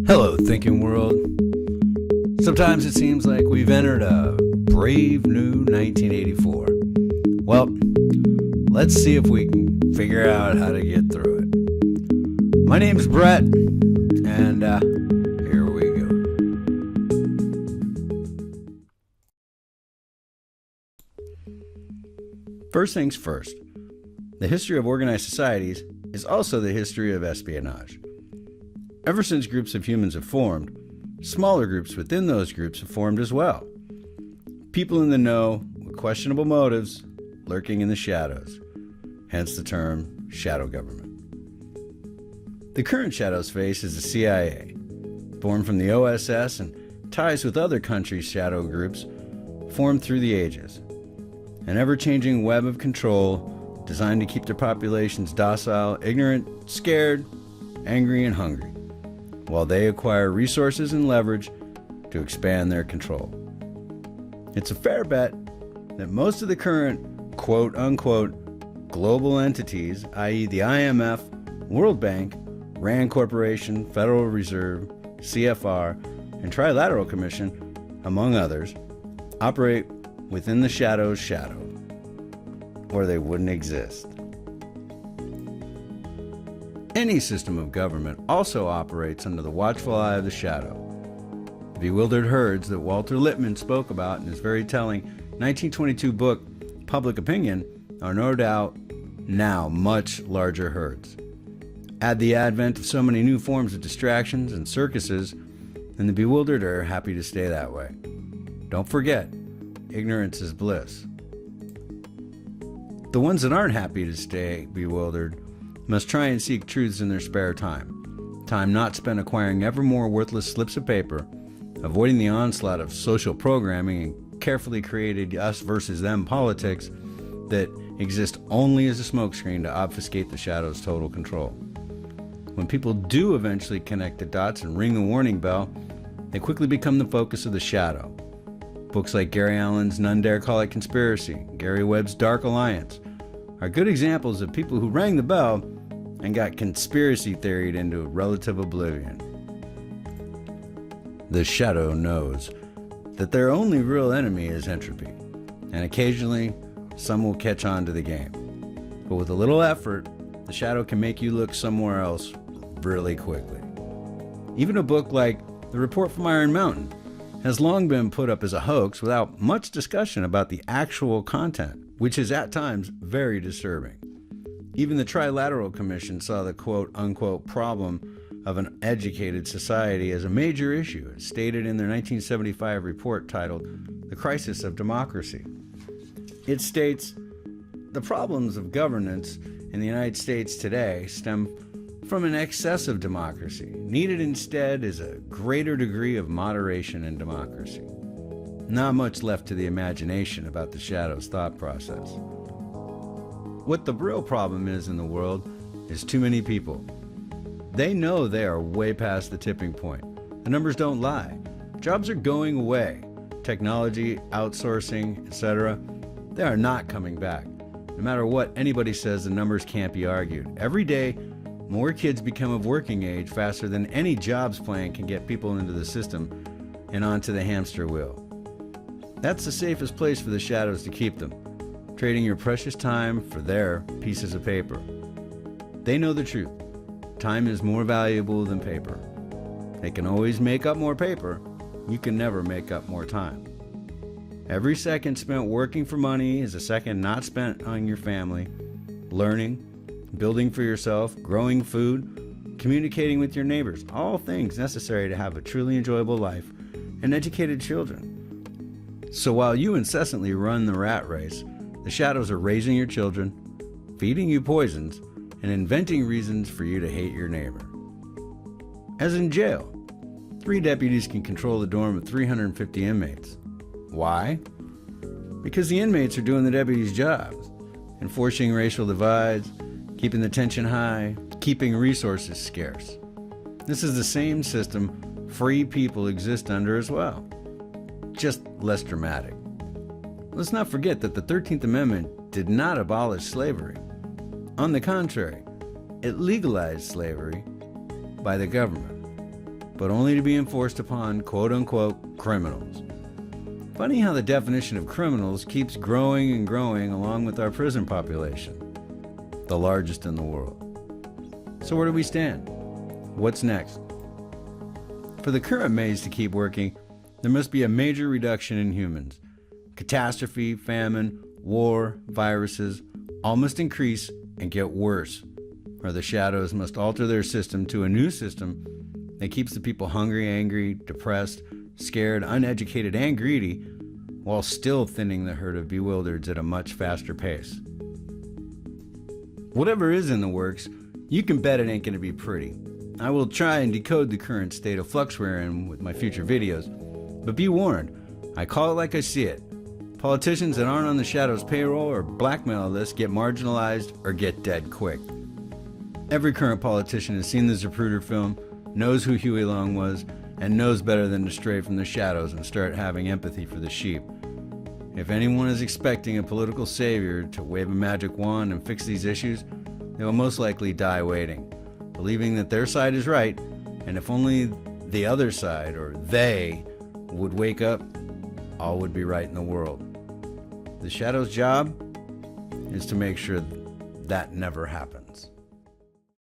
Hello, thinking world. Sometimes it seems like we've entered a brave new 1984. Well, let's see if we can figure out how to get through it. My name's Brett, and here we go. First things first, the history of organized societies is also the history of espionage. Ever since groups of humans have formed, smaller groups within those groups have formed as well. People in the know with questionable motives lurking in the shadows, hence the term shadow government. The current shadow's face is the CIA, born from the OSS and ties with other countries' shadow groups formed through the ages. An ever-changing web of control designed to keep their populations docile, ignorant, scared, angry, and hungry, while they acquire resources and leverage to expand their control. It's a fair bet that most of the current quote-unquote global entities, i.e. the IMF, World Bank, RAND Corporation, Federal Reserve, CFR, and Trilateral Commission, among others, operate within the shadow's shadow, or they wouldn't exist. Any system of government also operates under the watchful eye of the shadow. The bewildered herds that Walter Lippmann spoke about in his very telling 1922 book, Public Opinion, are no doubt now much larger herds. Add the advent of so many new forms of distractions and circuses, and the bewildered are happy to stay that way. Don't forget, ignorance is bliss. The ones that aren't happy to stay bewildered must try and seek truths in their spare time not spent acquiring ever more worthless slips of paper, avoiding the onslaught of social programming and carefully created us versus them politics that exist only as a smokescreen to obfuscate the shadow's total control. When people do eventually connect the dots and ring the warning bell, they quickly become the focus of the shadow. Books like Gary Allen's None Dare Call It Conspiracy, Gary Webb's Dark Alliance, are good examples of people who rang the bell and got conspiracy theoried into relative oblivion. The shadow knows that their only real enemy is entropy, and occasionally some will catch on to the game. But with a little effort, the shadow can make you look somewhere else really quickly. Even a book like The Report from Iron Mountain has long been put up as a hoax without much discussion about the actual content, which is at times very disturbing. Even the Trilateral Commission saw the quote-unquote problem of an educated society as a major issue, as stated in their 1975 report titled The Crisis of Democracy. It states, the problems of governance in the United States today stem from an excess of democracy. Needed instead is a greater degree of moderation in democracy. Not much left to the imagination about the shadow's thought process. What the real problem is in the world is too many people. They know they are way past the tipping point. The numbers don't lie. Jobs are going away. Technology, outsourcing, etc., they are not coming back. No matter what anybody says, the numbers can't be argued. Every day, more kids become of working age faster than any jobs plan can get people into the system and onto the hamster wheel. That's the safest place for the shadows to keep them, trading your precious time for their pieces of paper. They know the truth. Time is more valuable than paper. They can always make up more paper. You can never make up more time. Every second spent working for money is a second not spent on your family, learning, building for yourself, growing food, communicating with your neighbors, all things necessary to have a truly enjoyable life and educated children. So while you incessantly run the rat race, the shadows are raising your children, feeding you poisons, and inventing reasons for you to hate your neighbor. As in jail, 3 deputies can control the dorm of 350 inmates. Why? Because the inmates are doing the deputies' jobs, enforcing racial divides, keeping the tension high, keeping resources scarce. This is the same system free people exist under as well, just less dramatic. Let's not forget that the 13th Amendment did not abolish slavery. On the contrary, it legalized slavery by the government. but only to be enforced upon quote-unquote criminals. Funny how the definition of criminals keeps growing and growing along with our prison population, the largest in the world. So where do we stand? What's next? For the current maze to keep working, there must be a major reduction in humans. Catastrophe, famine, war, viruses, all must increase and get worse, or the shadows must alter their system to a new system that keeps the people hungry, angry, depressed, scared, uneducated, and greedy, while still thinning the herd of bewildereds at a much faster pace. Whatever is in the works, you can bet it ain't going to be pretty. I will try and decode the current state of flux we're in with my future videos, but be warned, I call it like I see it. Politicians that aren't on the Shadows payroll or blackmail list get marginalized or get dead quick. Every current politician has seen the Zapruder film, knows who Huey Long was, and knows better than to stray from the shadows and start having empathy for the sheep. If anyone is expecting a political savior to wave a magic wand and fix these issues, they will most likely die waiting, believing that their side is right, and if only the other side, or they, would wake up, all would be right in the world. The Shadow's job is to make sure that never happens.